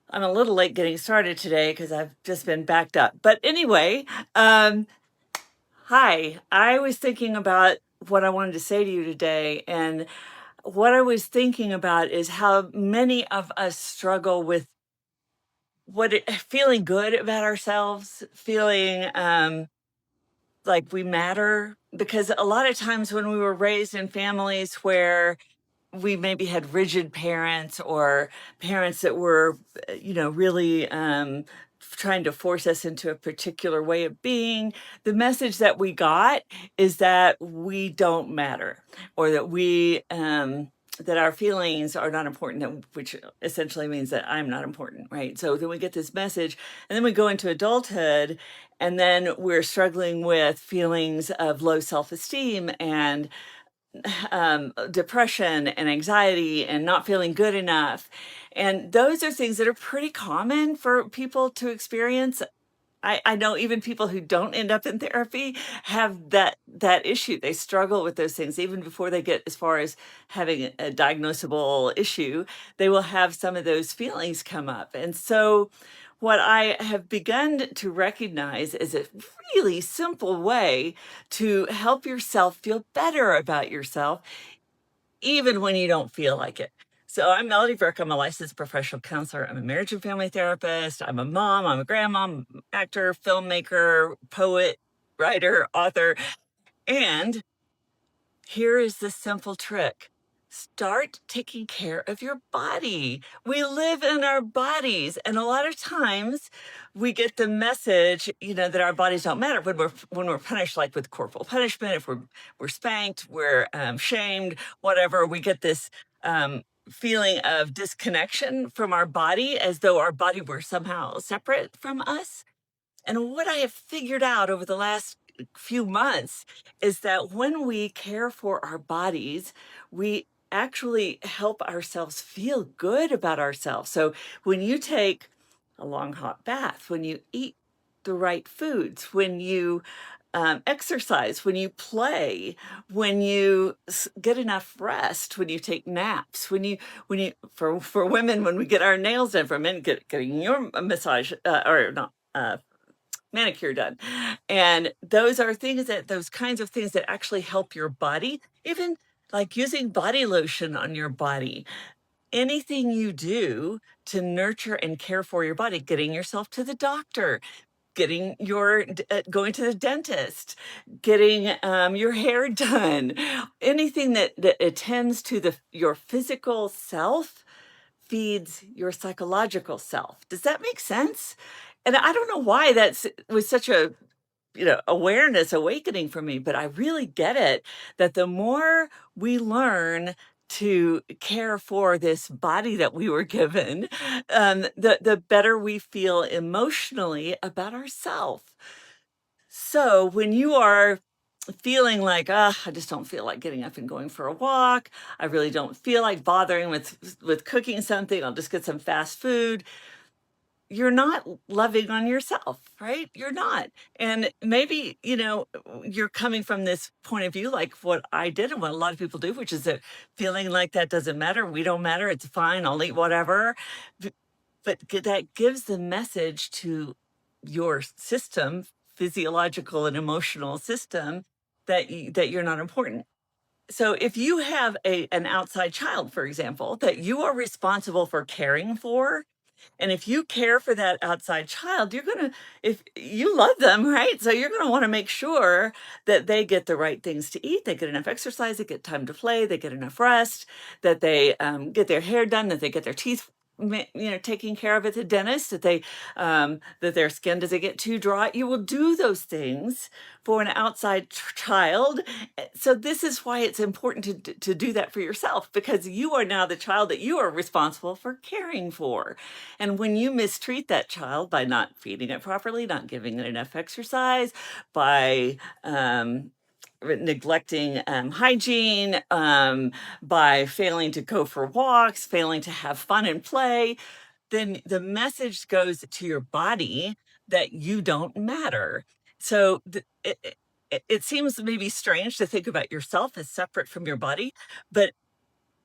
I'm a little late getting started today because I've just been backed up. But anyway, um, hi. I was thinking about what I wanted to say to you today. And what I was thinking about is how many of us struggle with feeling good about ourselves, feeling like we matter. Because a lot of times when we were raised in families where we maybe had rigid parents or parents that were, really trying to force us into a particular way of being. The message that we got is that we don't matter, or that our feelings are not important, which essentially means that I'm not important, right? So then we get this message, and then we go into adulthood, and then we're struggling with feelings of low self esteem and depression and anxiety and not feeling good enough. And those are things that are pretty common for people to experience. I know even people who don't end up in therapy have that issue. They struggle with those things even before they get as far as having a diagnosable issue. They will have some of those feelings come up. And so what I have begun to recognize is a really simple way to help yourself feel better about yourself, even when you don't feel like it. So I'm Melody Burke. I'm a licensed professional counselor. I'm a marriage and family therapist. I'm a mom. I'm a grandma, actor, filmmaker, poet, writer, author. And here is the simple trick. Start taking care of your body. We live in our bodies, and a lot of times we get the message, that our bodies don't matter when we're punished, like with corporal punishment. If we're spanked, we're shamed, whatever. We get this feeling of disconnection from our body, as though our body were somehow separate from us. And what I have figured out over the last few months is that when we care for our bodies, we actually help ourselves feel good about ourselves. So when you take a long hot bath, when you eat the right foods, when you exercise, when you play, when you get enough rest, when you take naps, when you for women, when we get our nails done, for men getting your massage, or not, manicure done. And those kinds of things that actually help your body, even like using body lotion on your body. Anything you do to nurture and care for your body, getting yourself to the doctor, going to the dentist, getting your hair done, anything that attends to your physical self feeds your psychological self. Does that make sense? And I don't know why that's was such a awareness awakening for me, but I really get it, that the more we learn to care for this body that we were given, the better we feel emotionally about ourselves. So when you are feeling like, I just don't feel like getting up and going for a walk. I really don't feel like bothering with cooking something. I'll just get some fast food. You're not loving on yourself, right? You're not. And maybe, you're coming from this point of view, like what I did and what a lot of people do, which is that feeling like that doesn't matter. We don't matter. It's fine. I'll eat whatever. B- But that gives the message to your system, physiological and emotional system, that you're not important. So if you have an outside child, for example, that you are responsible for caring for, and if you care for that outside child, if you love them, right? So you're going to want to make sure that they get the right things to eat, they get enough exercise, they get time to play, they get enough rest, that they get their hair done, that they get their teeth, taken care of at the dentist, that their skin doesn't get too dry. You will do those things for an outside child. So this is why it's important to do that for yourself, because you are now the child that you are responsible for caring for. And when you mistreat that child by not feeding it properly, not giving it enough exercise, by neglecting hygiene, by failing to go for walks, failing to have fun and play, then the message goes to your body that you don't matter. So it seems maybe strange to think about yourself as separate from your body, but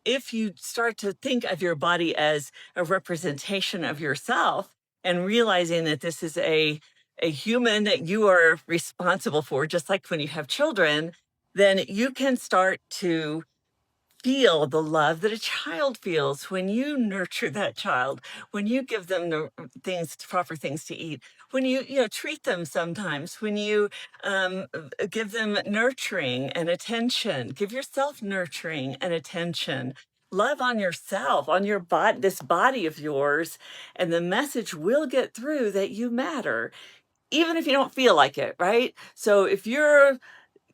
if you start to think of your body as a representation of yourself and realizing that this is a human that you are responsible for, just like when you have children, then you can start to feel the love that a child feels when you nurture that child, when you give them the things, proper things to eat, when you treat them sometimes, when you give them nurturing and attention, give yourself nurturing and attention. Love on yourself, on your body, this body of yours, and the message will get through that you matter, even if you don't feel like it, right? So if you're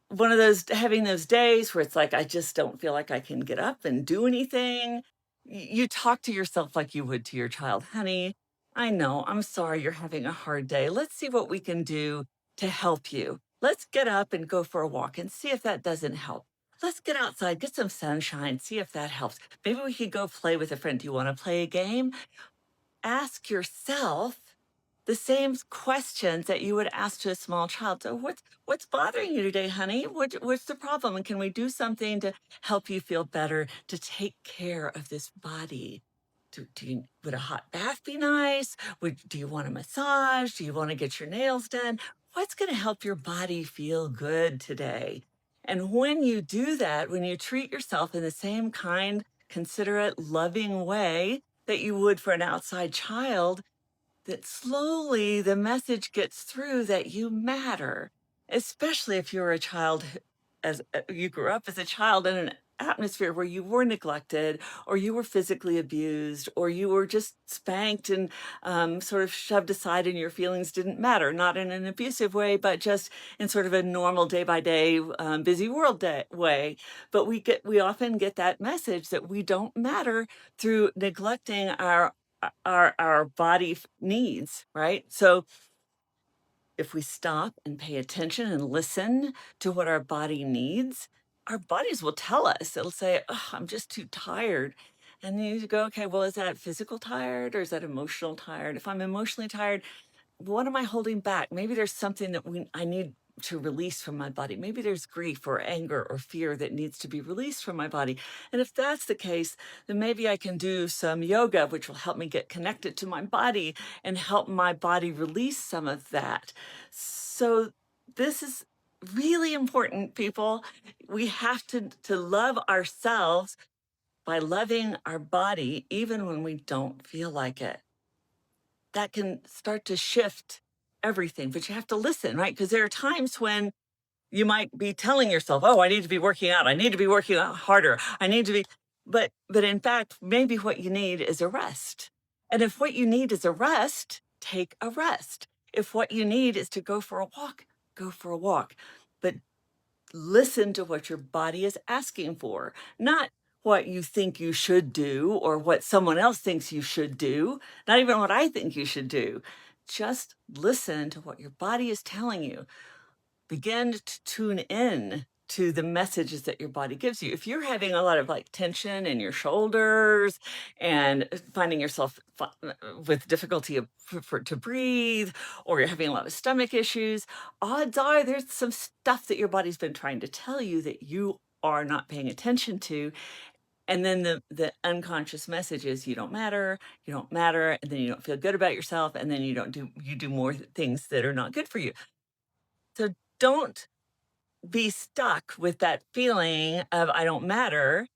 one of those having those days where it's like, I just don't feel like I can get up and do anything. You talk to yourself like you would to your child. Honey, I know, I'm sorry you're having a hard day. Let's see what we can do to help you. Let's get up and go for a walk and see if that doesn't help. Let's get outside, get some sunshine, see if that helps. Maybe we could go play with a friend. Do you want to play a game? Ask yourself the same questions that you would ask to a small child. So what's bothering you today, honey? What's the problem? And can we do something to help you feel better, to take care of this body? Would a hot bath be nice? Do you want a massage? Do you want to get your nails done? What's going to help your body feel good today? And when you do that, when you treat yourself in the same kind, considerate, loving way that you would for an outside child, that slowly the message gets through that you matter, especially if you're a child, as you grew up as a child in an atmosphere where you were neglected or you were physically abused or you were just spanked and sort of shoved aside and your feelings didn't matter, not in an abusive way, but just in sort of a normal day by day busy world way. But we often get that message that we don't matter through neglecting our body needs, right? So if we stop and pay attention and listen to what our body needs, our bodies will tell us. It'll say, oh, I'm just too tired. And then you go, okay, well, is that physical tired or is that emotional tired? If I'm emotionally tired, what am I holding back? Maybe there's something that I need to release from my body. Maybe there's grief or anger or fear that needs to be released from my body. And if that's the case, then maybe I can do some yoga, which will help me get connected to my body and help my body release some of that. So this is really important, people. We have to love ourselves by loving our body, even when we don't feel like it. That can start to shift everything, but you have to listen, right? Because there are times when you might be telling yourself, "Oh, I need to be working out. I need to be working out harder. I need to be," but in fact, maybe what you need is a rest. And if what you need is a rest, take a rest. If what you need is to go for a walk, go for a walk. But listen to what your body is asking for, not what you think you should do or what someone else thinks you should do, not even what I think you should do. Just listen to what your body is telling you. Begin to tune in to the messages that your body gives you. If you're having a lot of like tension in your shoulders and finding yourself with difficulty to breathe, or you're having a lot of stomach issues, odds are there's some stuff that your body's been trying to tell you that you are not paying attention to. And then the unconscious message is you don't matter, and then you don't feel good about yourself, and then you do more things that are not good for you. So don't be stuck with that feeling of I don't matter.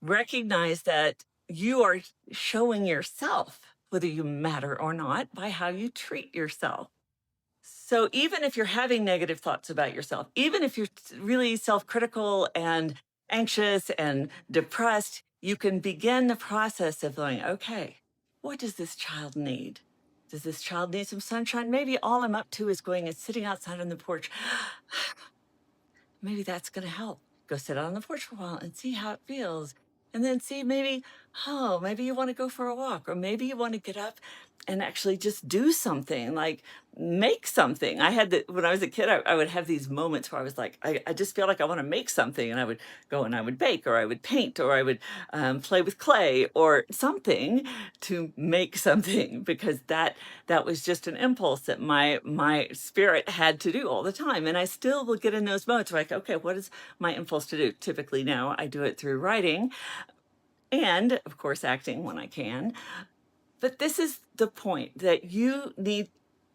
Recognize that you are showing yourself whether you matter or not by how you treat yourself. So even if you're having negative thoughts about yourself, even if you're really self critical and anxious and depressed, you can begin the process of going, okay, what does this child need? Does this child need some sunshine? Maybe all I'm up to is going and sitting outside on the porch. Maybe that's going to help. Go sit out on the porch for a while and see how it feels. And then see maybe, oh, maybe you want to go for a walk, or maybe you want to get up and actually just do something, like make something. When I was a kid, I would have these moments where I was like, I just feel like I want to make something. And I would go and I would bake, or I would paint, or I would play with clay or something to make something, because that was just an impulse that my spirit had to do all the time. And I still will get in those moments where like, okay, what is my impulse to do? Typically now I do it through writing, and of course, acting when I can. But this is the point that you need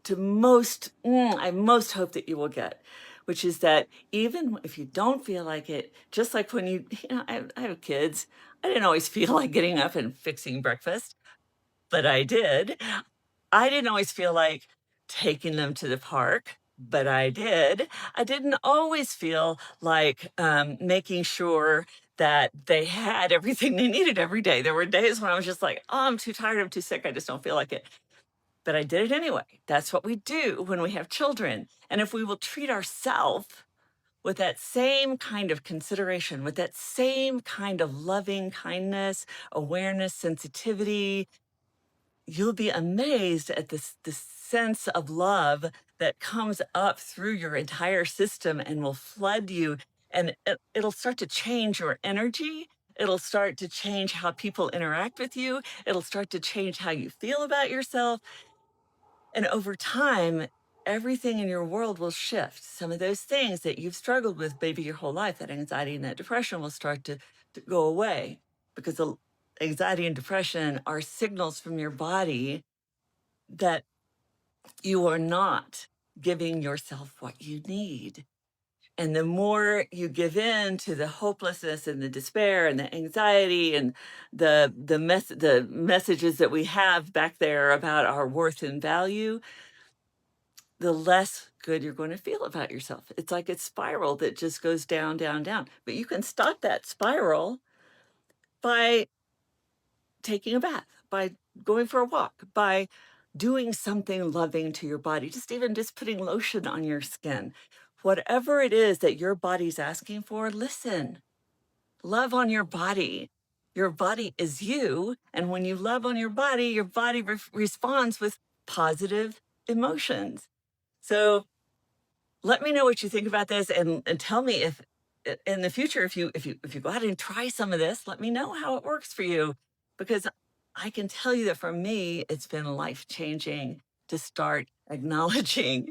to I most hope that you will get, which is that even if you don't feel like it, just like when I have kids, I didn't always feel like getting up and fixing breakfast, but I did. I didn't always feel like taking them to the park, but I did. I didn't always feel like making sure that they had everything they needed every day. There were days when I was just like, oh, I'm too tired, I'm too sick, I just don't feel like it. But I did it anyway. That's what we do when we have children. And if we will treat ourselves with that same kind of consideration, with that same kind of loving kindness, awareness, sensitivity, you'll be amazed at this sense of love that comes up through your entire system and will flood you, and it'll start to change your energy. It'll start to change how people interact with you. It'll start to change how you feel about yourself. And over time, everything in your world will shift. Some of those things that you've struggled with maybe your whole life, that anxiety and that depression, will start to go away, because the anxiety and depression are signals from your body that you are not giving yourself what you need. And the more you give in to the hopelessness and the despair and the anxiety and the messages that we have back there about our worth and value, the less good you're going to feel about yourself. It's like a spiral that just goes down, down, down. But you can stop that spiral by taking a bath, by going for a walk, by doing something loving to your body, just putting lotion on your skin. Whatever it is that your body's asking for, listen, love on your body. Your body is you. And when you love on your body responds with positive emotions. So let me know what you think about this, and tell me if in the future, if you go out and try some of this, let me know how it works for you, because I can tell you that for me it's been life changing to start acknowledging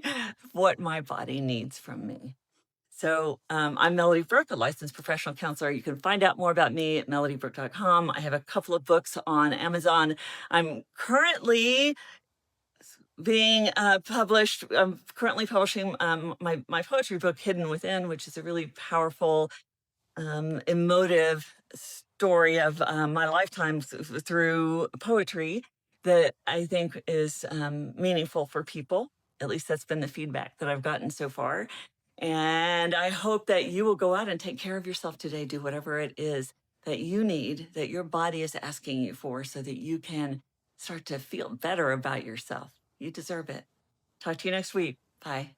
what my body needs from me. So I'm Melody Brooke, a licensed professional counselor. You can find out more about me at melodybrooke.com. I have a couple of books on Amazon. I'm currently being published. I'm currently publishing my poetry book, Hidden Within, which is a really powerful, emotive story of my lifetime through poetry that I think is meaningful for people. At least that's been the feedback that I've gotten so far. And I hope that you will go out and take care of yourself today. Do whatever it is that you need, that your body is asking you for, so that you can start to feel better about yourself. You deserve it. Talk to you next week. Bye.